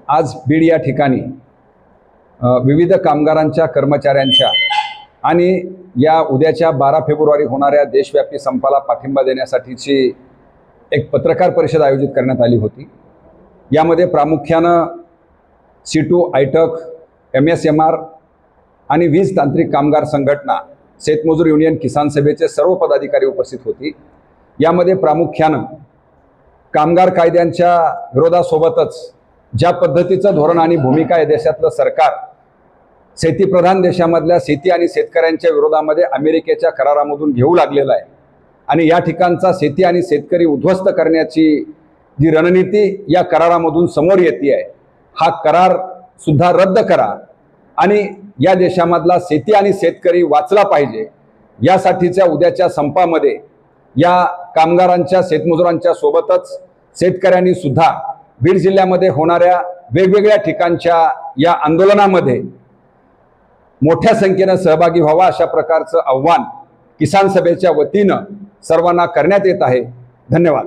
आज बीड या ठिकाणी विविध कामगारांच्या कर्मचाऱ्यांच्या आणि या उद्याच्या 12 फेब्रुवारी होणाऱ्या देशव्यापी संपाला पाठिंबा देण्यासाठीची एक पत्रकार परिषद आयोजित करण्यात आली होती। यामध्ये प्रामुख्यानं सीटू, आयटक, MSMR आणि वीज तांत्रिक कामगार संघटना, शेतमजूर युनियन, किसान सभेचे सर्व पदाधिकारी उपस्थित होती। यामध्ये प्रामुख्यानं कामगार कायद्यांच्या विरोधासोबतच ज्या पद्धतीचं धोरण आणि भूमिका आहे देशातलं सरकार शेतीप्रधान देशामधल्या शेती आणि शेतकऱ्यांच्या विरोधामध्ये अमेरिकेच्या करारामधून घेऊ लागलेला आहे आणि या ठिकाणचा शेती आणि शेतकरी उद्ध्वस्त करण्याची जी रणनीती या करारामधून समोर येते आहे, हा करार सुद्धा रद्द करा आणि या देशामधला शेती आणि शेतकरी वाचला पाहिजे। यासाठीच्या उद्याच्या संपामध्ये या कामगारांच्या, शेतमजुरांच्या सोबतच शेतकऱ्यांनी सुद्धा बीड जिल्ह्यामध्ये होणाऱ्या वेगवेगळ्या ठिकाणच्या या आंदोलनामध्ये मोठ्या संख्येने सहभागी व्हावा, अशा प्रकारचं आव्हान किसान सभेच्या वतीनं सर्वांना करण्यात येत आहे। धन्यवाद।